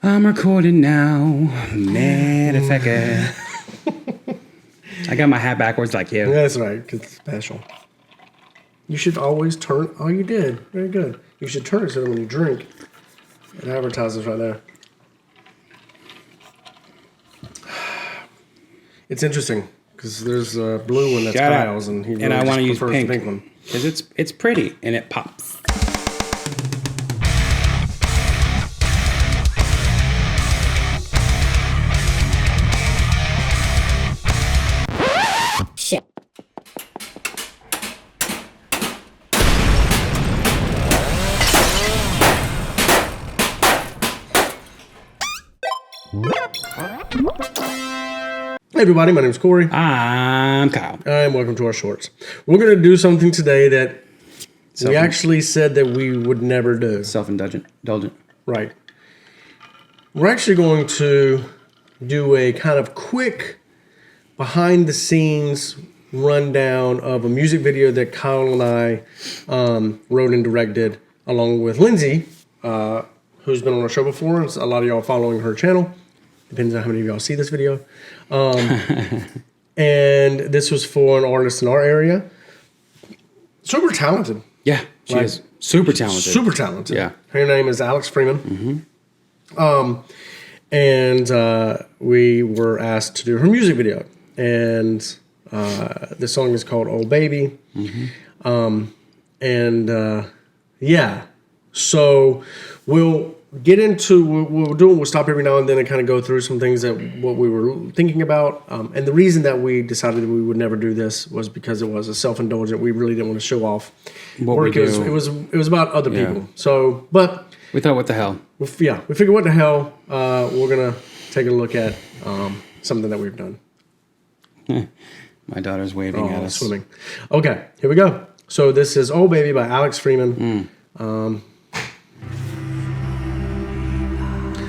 I'm recording now, motherfucker. I got my hat backwards like you. That's right, because it's special. You should always turn... Oh, you did. Very good. You should turn it so that when you drink, it advertises right there. It's interesting, because there's a blue one that's Kyle's, and he really I want to use prefers pink, the pink one. because it's pretty, and it pops. Shit. Hey everybody, my name is Corey. I'm Kyle. And welcome to our shorts. We're going to do something today that we actually said that we would never do. Self-indulgent. Right. We're actually going to do a kind of quick behind-the-scenes rundown of a music video that Kyle and I wrote and directed, along with Lindsay, who's been on our show before. And a lot of y'all following her channel. Depends on how many of y'all see this video. And this was for an artist in our area. Super talented. Yeah, she is super talented. Super talented. Yeah. Her name is Alex Freeman. And we were asked to do her music video. And the song is called Old Baby. Yeah. So we'll get into, we'll stop every now and then and kind of go through some things that what we were thinking about. And the reason that we decided that we would never do this was because it was a self-indulgent. We really didn't want to show off what we do. It was about other people. So, but we thought, what the hell? We figured, what the hell? We're gonna take a look at something that we've done. My daughter's waving at us. Swimming. Okay, here we go. So this is "Oh Baby" by Alex Freeman.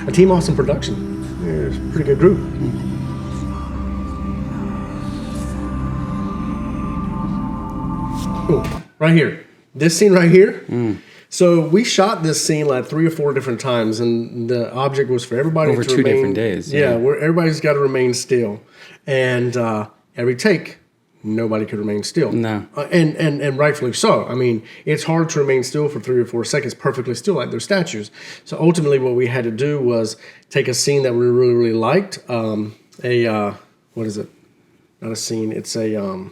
A Team Awesome production. Yeah, it's a pretty good group. Cool. Right here. This scene right here. So we shot this scene like 3 or 4 different times, and the object was for everybody over to 2 remain, different days. Yeah, where everybody's got to remain still, and every take, nobody could remain still. No, and rightfully so. I mean, it's hard to remain still for 3 or 4 seconds, perfectly still, like they're statues. So ultimately, what we had to do was take a scene that we really, really liked. What is it? Not a scene. It's a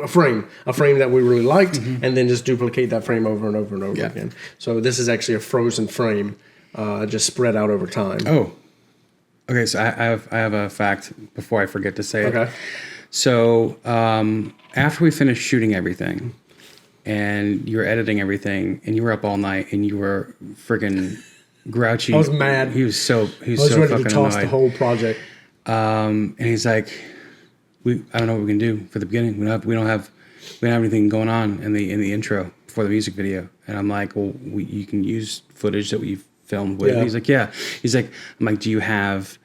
frame that we really liked, and then just duplicate that frame over and over and over again. So this is actually a frozen frame, just spread out over time. Oh, okay. So I have a fact before I forget to say it. Okay. So after we finished shooting everything, and you were editing everything, and you were up all night, and you were freaking grouchy. I was mad. He was so ready fucking to toss annoyed. the whole project. And he's like, I don't know what we can do for the beginning. We don't have anything going on in the intro before the music video. And I'm like, well, you can use footage that we filmed with. Yeah. He's like, yeah. He's like, I'm like, do you have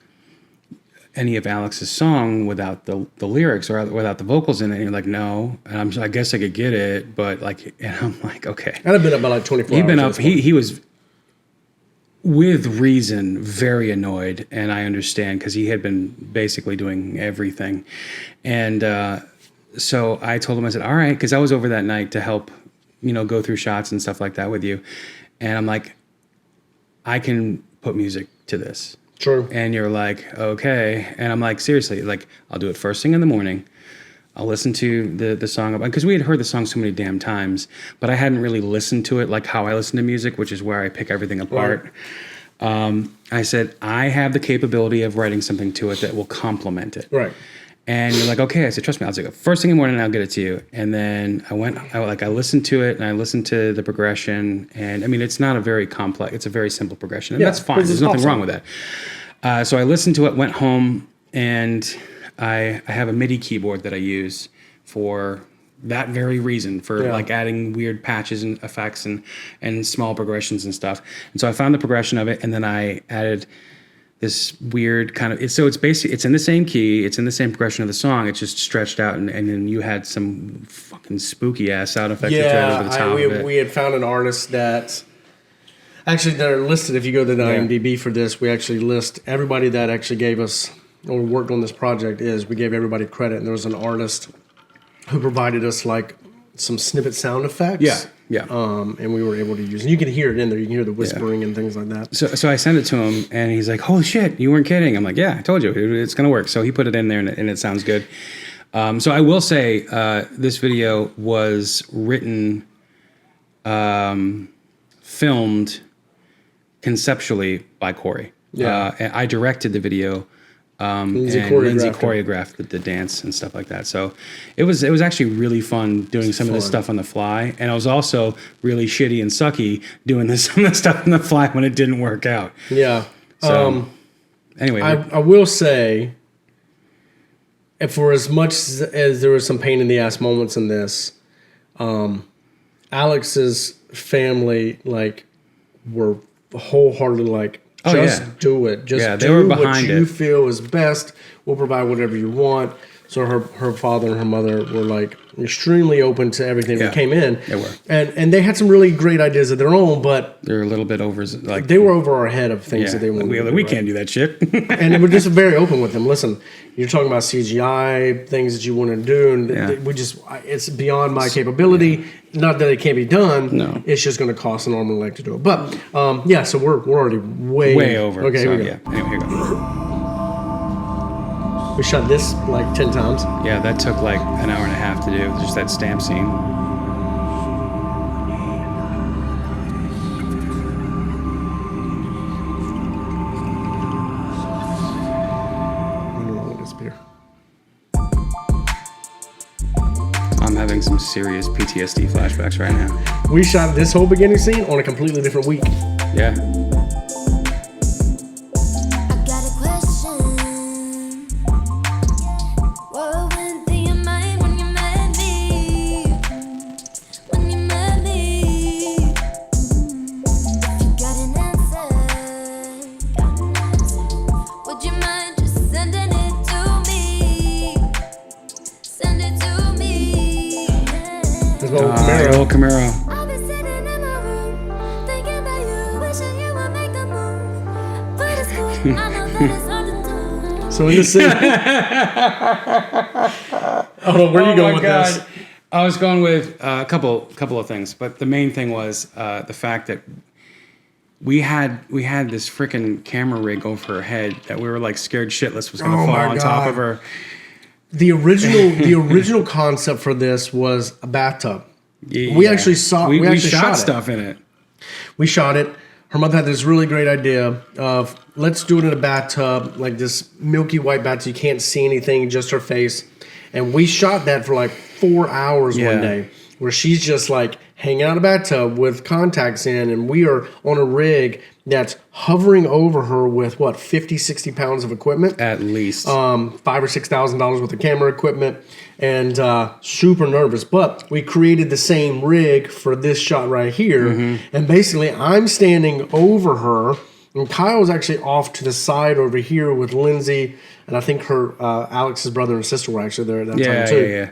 any of Alex's song without the lyrics or without the vocals in it? And you're like, no. And I guess I could get it, but like, and I'm like, okay. I'd have been up by like 24 hours. He'd been up. He was, with reason, very annoyed, and I understand, because he had been basically doing everything. And so I told him, I said, all right, because I was over that night to help, go through shots and stuff like that with you. And I'm like, I can put music to this. True. And you're like, okay. And I'm like, seriously, like, I'll do it first thing in the morning. I'll listen to the song, because we had heard the song so many damn times, but I hadn't really listened to it like how I listen to music, which is where I pick everything apart. Right. I said, I have the capability of writing something to it that will complement it. Right. And you're like, okay. I said, trust me. I was like, first thing in the morning, I'll get it to you. And then I listened to it, and I listened to the progression. And I mean, it's not a very complex, it's a very simple progression. And that's fine. There's nothing wrong with that. So I listened to it, went home, and I have a MIDI keyboard that I use for that very reason, for like adding weird patches and effects and small progressions and stuff. And so I found the progression of it, and then I added this weird kind of, so it's basically, it's in the same key, it's in the same progression of the song, it's just stretched out, and then you had some fucking spooky ass sound effects that over the top of it. We had found an artist that, Actually, they're listed. If you go to the IMDb for this, we actually list everybody that actually gave us or worked on this project. We gave everybody credit, and there was an artist who provided us like some snippet sound effects. Yeah. And we were able to use, and you can hear it in there. You can hear the whispering and things like that. So I sent it to him, and he's like, "Holy shit, you weren't kidding!" I'm like, "Yeah, I told you, it's gonna work." So he put it in there, and it sounds good. So I will say, this video was written, filmed conceptually by Corey. And I directed the video. Lindsay choreographed the dance and stuff like that. So it was actually really fun doing some of this stuff on the fly, and I was also really shitty and sucky doing some of the stuff on the fly when it didn't work out. Yeah. So anyway, I will say, if for as much as there was some pain in the ass moments in this, Alex's family were wholeheartedly do it. Just do what you feel is best. We'll provide whatever you want. So her father and her mother were extremely open to everything that came in. They were. And they had some really great ideas of their own, but they're a little bit over they were over our head of things that they wanted to do. We can't do that shit. And we're just very open with them. Listen, you're talking about CGI, things that you want to do, and it's beyond my capability. Not that it can't be done. No. It's just going to cost an arm and a leg to do it. But so we're already way over. Okay, so, here we go. Anyway, here we go. We shot this 10 times. Yeah, that took an hour and a half to do. Just that stamp scene. I'm having some serious PTSD flashbacks right now. We shot this whole beginning scene on a completely different week. Yeah. Old Camaro. So in the scene, where are you going with this? I was going with a couple of things, but the main thing was the fact that we had this freaking camera rig over her head that we were scared shitless was going to fall on top of her. The original concept for this was a bathtub. Yeah. We actually shot stuff in it. We shot it. Her mother had this really great idea of let's do it in a bathtub, this milky white bathtub. You can't see anything, just her face. And we shot that for 4 hours one day, where she's just hanging out in a bathtub with contacts in, and we are on a rig that's hovering over her with 50, 60 pounds of equipment. At least. $5,000 or $6,000 worth of camera equipment, and super nervous. But we created the same rig for this shot right here. And basically I'm standing over her, and Kyle's actually off to the side over here with Lindsay, and I think her Alex's brother and sister were actually there at that time too. Yeah.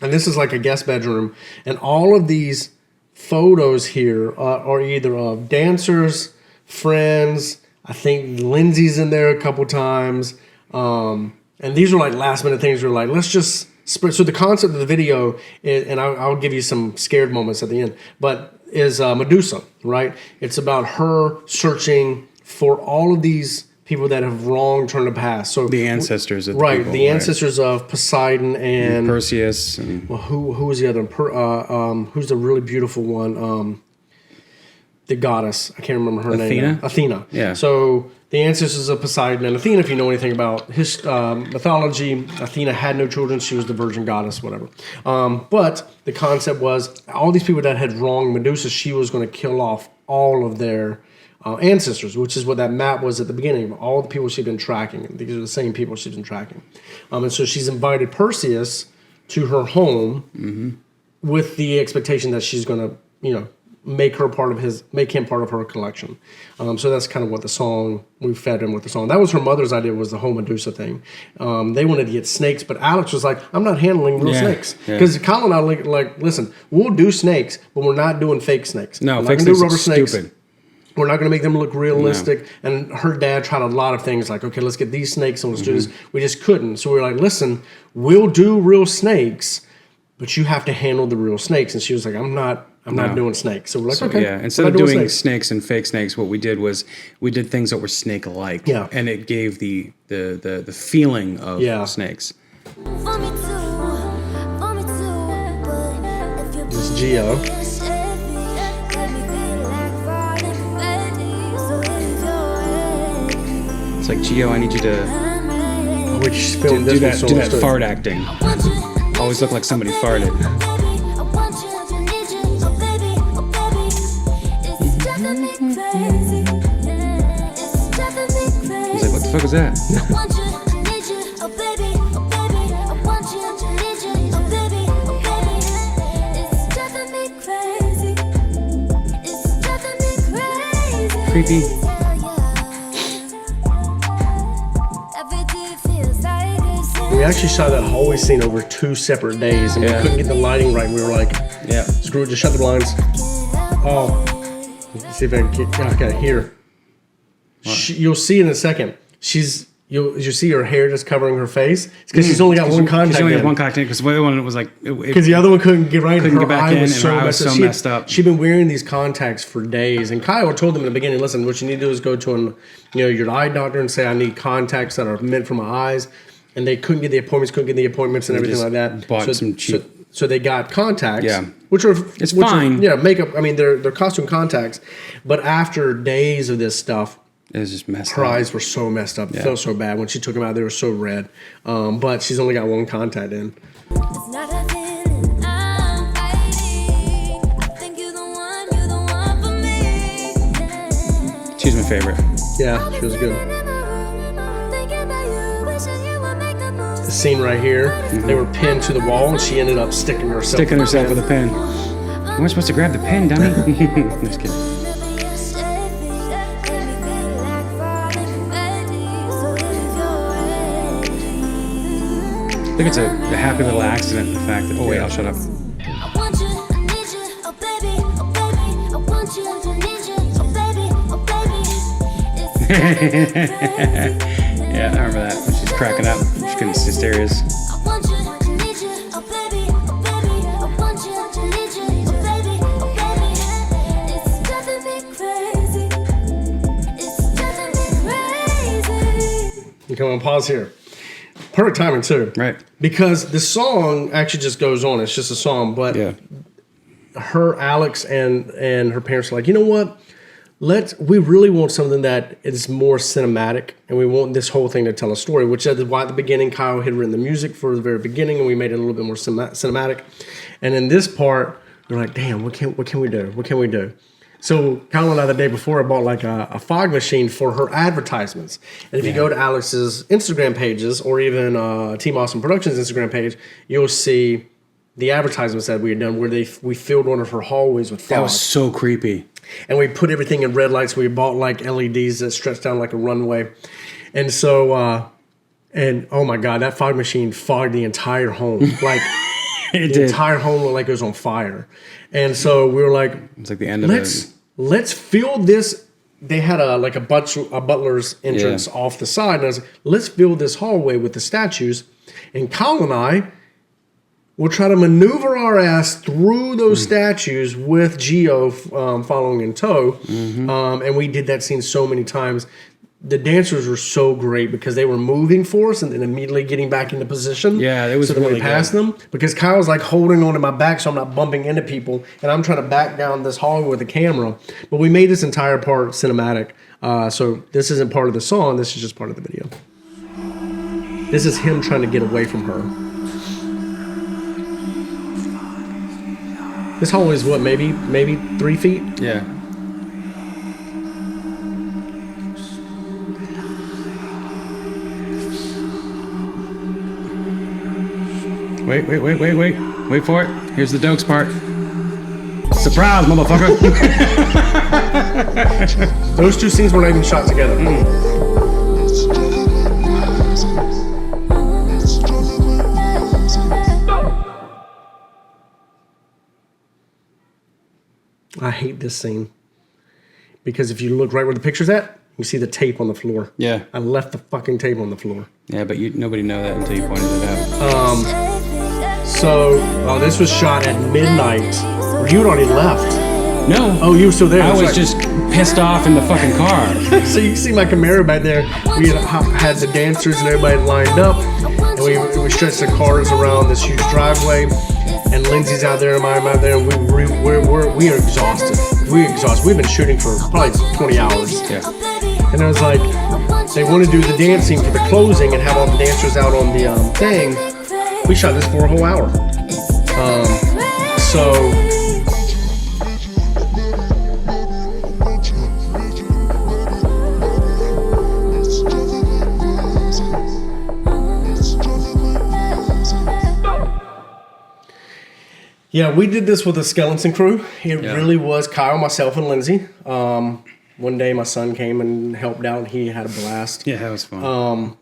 And this is a guest bedroom. And all of these photos here are either of dancers, friends. I think Lindsay's in there a couple times. And these are last minute things. We're let's just spread. So the concept of the video, and I'll give you some scared moments at the end, but is Medusa, right? It's about her searching for all of these people that have wronged her in the past. So the ancestors of the ancestors of Poseidon and Perseus. And who was the other one? Who's the really beautiful one? The goddess. I can't remember her name. Athena. Yeah. So the ancestors of Poseidon and Athena, if you know anything about his mythology, Athena had no children. She was the virgin goddess, whatever. But the concept was all these people that had wronged Medusa, she was going to kill off all of their ancestors, which is what that map was at the beginning of all the people she'd been tracking. These are the same people she's been tracking. And so she's invited Perseus to her home with the expectation that she's going to, make him part of her collection. So that's kind of what the song, we fed him with the song. That was her mother's idea, was the whole Medusa thing. They wanted to get snakes, but Alex was like, I'm not handling real snakes. Because Kyle and I listen, we'll do snakes, but we're not doing fake snakes. No, fake snakes are stupid. We're not going to make them look realistic. No. And her dad tried a lot of things like, okay, let's get these snakes and let's do this. We just couldn't. So we were like, listen, we'll do real snakes, but you have to handle the real snakes. And she was like, I'm not doing snakes. So we're like, okay. Yeah, instead of doing snakes and fake snakes, what we did was we did things that were snake-like. Yeah. And it gave the feeling of snakes. This is Geo. It's like, Geo, I need you to do that fart acting. Always look like somebody farted. I was like, what the fuck was that? Creepy. We actually shot that hallway scene over 2 separate days, and we couldn't get the lighting right. We were like, screw it, just shut the blinds. Oh, let's see if I can get, okay, here. You'll see in a second. You'll see her hair just covering her face. It's because she's only got one contact. She only has one contact because the other one was like... Because the other one couldn't get right. Couldn't get back in, and her eye was so messed up. She'd been wearing these contacts for days. And Kyle told them in the beginning, listen, what you need to do is go to your eye doctor and say, I need contacts that are meant for my eyes. And they couldn't get the appointments and everything like that. Bought some cheap. So they got contacts, which are fine. Makeup. I mean, they're costume contacts. But after days of this stuff, it was just messed up. Her eyes were so messed up. It felt so bad when she took them out. They were so red. But she's only got one contact in. It's not a feeling I'm fighting. I think you're the one for me. She's my favorite. Yeah, she was good. The scene right here, they were pinned to the wall, and she ended up sticking herself with a pin. Am I supposed to grab the pin, dummy? I'm just kidding. I think it's a happy little accident, the fact that... Oh, wait, I'll shut up. Yeah, I remember that. She's cracking up. She couldn't see hysterias. Come on, pause here. Perfect timing too. Right. Because the song actually just goes on. It's just a song. But Alex and her parents are like, you know what? We really want something that is more cinematic, and we want this whole thing to tell a story, which is why at the beginning Kyle had written the music for the very beginning, and we made it a little bit more cinematic. And in this part, we're like, damn, what can we do? What can we do? So Kyle and I the day before I bought like a fog machine for her advertisements. And if you go to Alex's Instagram pages or even Team Awesome Productions Instagram page, you'll see the advertisements that we had done where we filled one of her hallways with fog. That was so creepy. And we put everything in red lights. We bought like LEDs that stretched down like a runway. And so, and oh my God, that fog machine fogged the entire home. Like the entire home looked like it was on fire. And so we were like, it's like the end of it. Let's fill this. They had a butler's entrance off the side. And I was like, let's fill this hallway with the statues. And Kyle and I will try to maneuver our ass through those statues with Geo following in tow. And we did that scene so many times. The dancers were so great because they were moving for us and then immediately getting back into position. Yeah, it was so that really we passed them. Because Kyle's like holding on to my back so I'm not bumping into people. And I'm trying to back down this hallway with the camera. But we made this entire part cinematic. So this isn't part of the song. This is just part of the video. This is him trying to get away from her. This hallway is what, maybe 3 feet? Yeah. Wait. Wait for it. Here's the dokes part. Surprise, motherfucker. Those two scenes were not even shot together. I hate this scene because if you look right where the picture's at, you see the tape on the floor. Yeah. I left the fucking tape on the floor. Yeah, but nobody know that until you pointed it out. So this was shot at midnight. You had already left. No. Oh, you were still there. I was just pissed off in the fucking car. So you can see my Camaro back there. We had the dancers and everybody lined up, and we stretched the cars around this huge driveway. And Lindsay's out there, and I'm out there, and we are exhausted. We're exhausted. We've been shooting for probably 20 hours. Yeah. And I was like, they want to do the dancing for the closing and have all the dancers out on the thing. We shot this for a whole hour. Yeah, we did this with a skeleton crew. It really was Kyle, myself, and Lindsay. One day my son came and helped out. He had a blast. Yeah, that was fun.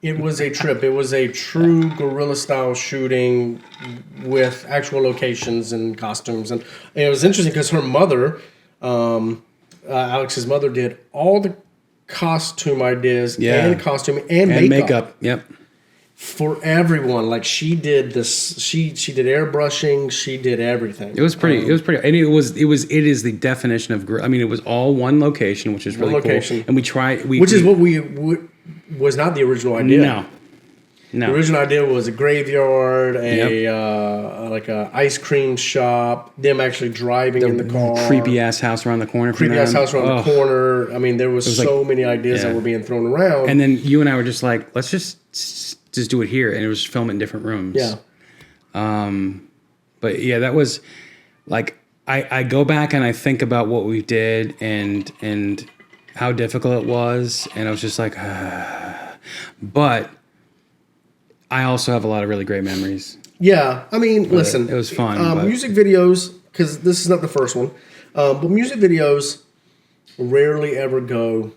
It was a trip. It was a true guerrilla-style shooting with actual locations and costumes. And it was interesting because her mother, Alex's mother, did all the costume ideas and costume and makeup. Yep. For everyone, like she did this, she did airbrushing, she did everything. It was pretty. And it is the definition of. I mean, it was all one location, which is really cool. And we tried, which is what was not the original idea. No. The original idea was a graveyard, like a ice cream shop, them actually driving in the car, creepy ass house around the corner. The corner. I mean, there was so many ideas that were being thrown around. And then you and I were just like, let's just do it here, and it was film in different rooms. Yeah. But yeah, that was like I go back and I think about what we did and how difficult it was, and I was just like, but I also have a lot of really great memories. Yeah, I mean, listen, it was fun. Music videos, because this is not the first one, but music videos rarely ever go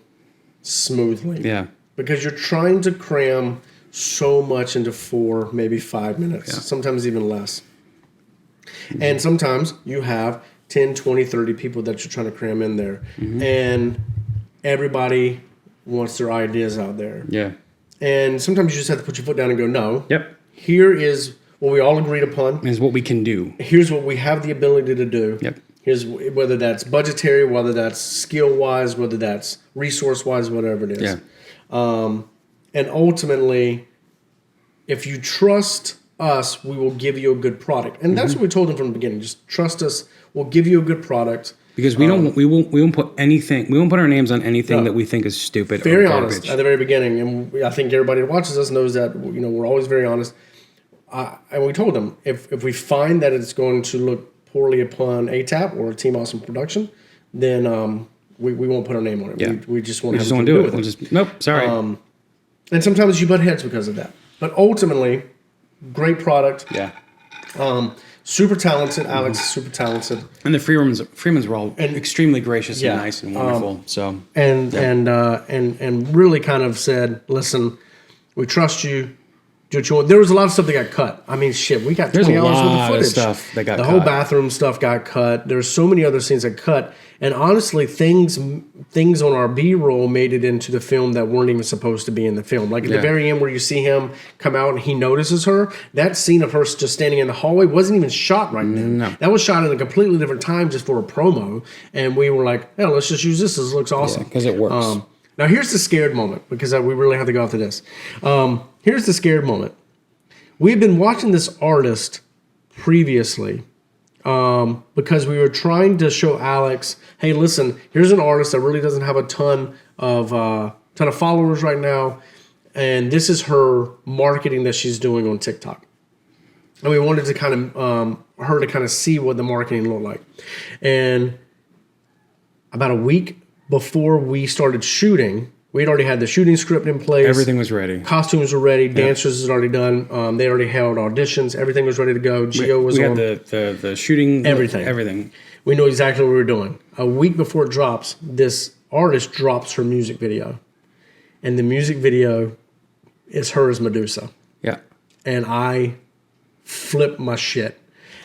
smoothly. Yeah, because you're trying to cram so much into 4, maybe 5 minutes, sometimes even less. Mm-hmm. And sometimes you have 10, 20, 30 people that you're trying to cram in there. Mm-hmm. And everybody wants their ideas out there. Yeah. And sometimes you just have to put your foot down and go, no. Yep. Here is what we all agreed upon. Is what we can do. Here's what we have the ability to do. Yep. Here's whether that's budgetary, whether that's skill-wise, whether that's resource-wise, whatever it is. Yeah. And ultimately, if you trust us, we will give you a good product. And that's what we told them from the beginning. Just trust us. We'll give you a good product. Because we won't put anything. We won't put our names on anything that we think is stupid. Very or honest at the very beginning, and I think everybody that watches us knows that we're always very honest. And we told them if we find that it's going to look poorly upon ATAP or Team Awesome Production, then we won't put our name on it. Yeah. We just won't do it. We'll just nope. Sorry. And sometimes you butt heads because of that. But ultimately, great product. Yeah. Super talented. Alex is super talented. And the Freemans were all extremely gracious and nice and wonderful. And really kind of said, listen, we trust you. Do what you want. There was a lot of stuff that got cut. I mean, shit, we got 20 hours worth of footage. Stuff that got cut. The whole bathroom stuff got cut. There's so many other scenes that cut. And honestly, things on our B-roll made it into the film that weren't even supposed to be in the film. Like at the very end where you see him come out and he notices her, that scene of her just standing in the hallway wasn't even shot right then. No. That was shot at a completely different time just for a promo. And we were like, hey, let's just use this. This looks awesome. Because it works. Now, here's the scared moment, because we really have to go after this. Here's the scared moment. We've been watching this artist previously because we were trying to show Alex, hey, listen, here's an artist that really doesn't have a ton of followers right now, and this is her marketing that she's doing on TikTok. And we wanted to kind of her to kind of see what the marketing looked like. And about a week before we started shooting, we'd already had the shooting script in place. Everything was ready. Costumes were ready. Dancers had already done. They already held auditions. Everything was ready to go. Gio was on. We had the shooting. Everything. We knew exactly what we were doing. A week before it drops, this artist drops her music video. And the music video is her as Medusa. Yeah. And I flipped my shit.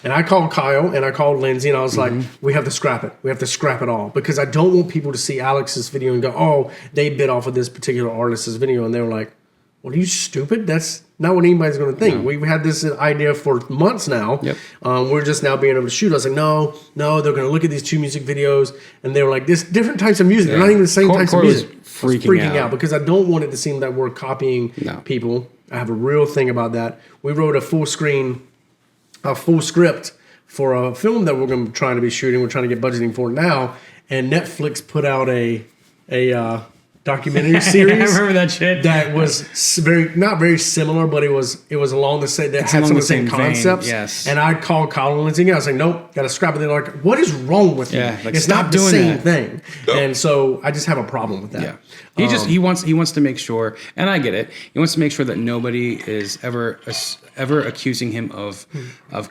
And I called Kyle and I called Lindsay and I was like, we have to scrap it. We have to scrap it all because I don't want people to see Alex's video and go, oh, they bit off of this particular artist's video. And they were like, well, are you stupid? That's not what anybody's going to think. No. We've had this idea for months now. Yep. We're just now being able to shoot. I was like, no, they're going to look at these 2 music videos. And they were like, this different types of music. They're not even the same types of music. Freaking out because I don't want it to seem that we're copying people. I have a real thing about that. We wrote a full script for a film that we're going to try to be shooting. We're trying to get budgeting for it now. And Netflix put out a documentary series. I remember that shit. That was not very similar, but it was along the same. That had some of the same concepts. Yes. And I called Colin and Lindsay. I was like, nope, got to scrap it. They're like, what is wrong with you? Like, it's not the same thing. Nope. And so I just have a problem with that. Yeah. He wants to make sure, and I get it. He wants to make sure that nobody is ever accusing him of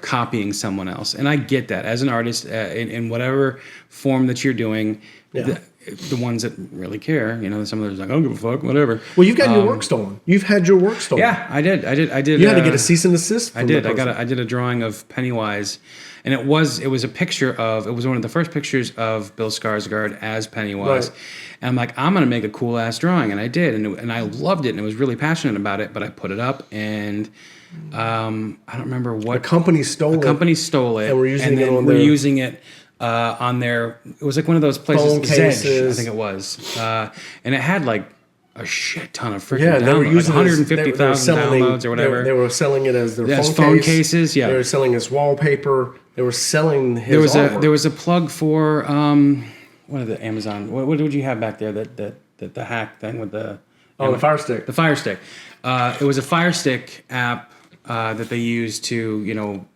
copying someone else. And I get that as an artist in whatever form that you're doing. Yeah. The ones that really care, some of those like, I don't give a fuck, whatever. Well, you've got your work stolen. You've had your work stolen. Yeah, I did. You had to get a cease and desist. I did. I did a drawing of Pennywise, and it was a picture of. It was one of the first pictures of Bill Skarsgård as Pennywise, right. And I'm like, I'm gonna make a cool ass drawing, and I did, and I loved it, and I was really passionate about it. But I put it up, and I don't remember what a company stole it. A company stole it, and we're using it on we're using it. On their, it was like one of those places, phone cases. I think it was, and it had like a shit ton of freaking they were downloads, using 150,000 downloads or whatever. They were selling it as their phone cases. Yeah, they were selling his wallpaper. They were selling his. There was a plug for what are the Amazon? What would you have back there? That the hack thing with the the Fire Stick. The Fire Stick. It was a Fire Stick app that they used to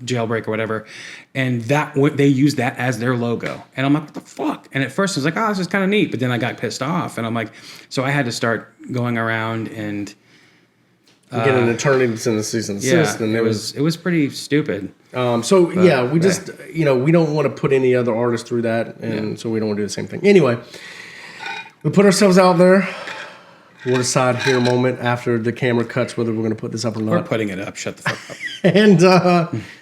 jailbreak or whatever, and they used that as their logo, and I'm like, what the fuck? And at first I was like, oh, this is kind of neat, but then I got pissed off, and I'm like, so I had to start going around and get an attorney to send a cease and desist, and it was pretty stupid. We just we don't want to put any other artist through that, and so we don't want to do the same thing. Anyway, we put ourselves out there. We'll decide here in a moment after the camera cuts whether we're going to put this up or not. We're putting it up. Shut the fuck up. And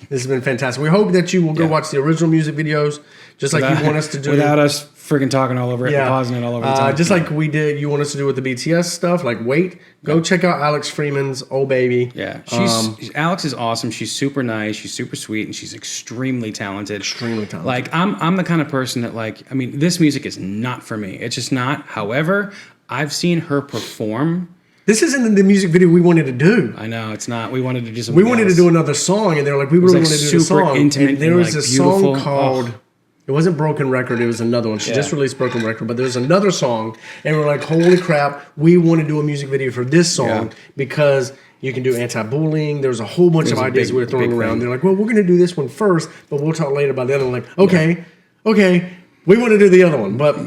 this has been fantastic. We hope that you will go watch the original music videos, just like you want us to do. Without us freaking talking all over it and pausing it all over the time. Just like we did, you want us to do with the BTS stuff, like go check out Alex Freeman's Oh Baby. Yeah, Alex is awesome. She's super nice. She's super sweet, and she's extremely talented. Extremely talented. Like, I'm the kind of person that, this music is not for me. It's just not. However, I've seen her perform. This isn't the music video we wanted to do. I know, it's not. We wanted to do something We wanted to do another song, and they were like, we really want to do the song. Intimate and there was a beautiful song called, it wasn't Broken Record, it was another one. She just released Broken Record, but there's another song, and we're like, holy crap, we want to do a music video for this song because you can do anti-bullying. There's a whole bunch of ideas we were throwing around. They're like, well, we're going to do this one first, but we'll talk later about the other one. Like, okay, we want to do the other one, but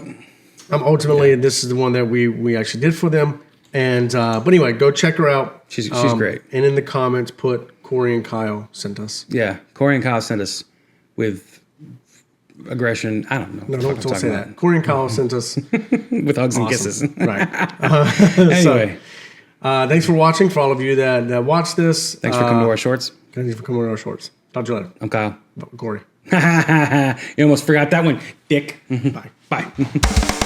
ultimately this is the one that we actually did for them. And but anyway, go check her out. She's great. And in the comments, put Corey and Kyle sent us. Yeah, Corey and Kyle sent us with aggression. I don't know. No, don't say that. Corey and Kyle sent us with hugs and kisses. Right. Anyway, thanks for watching. For all of you that watch this, thanks for coming to our shorts. Thanks for coming to our shorts. Talk to you later. I'm Kyle. Corey. You almost forgot that one, dick. Bye. Bye.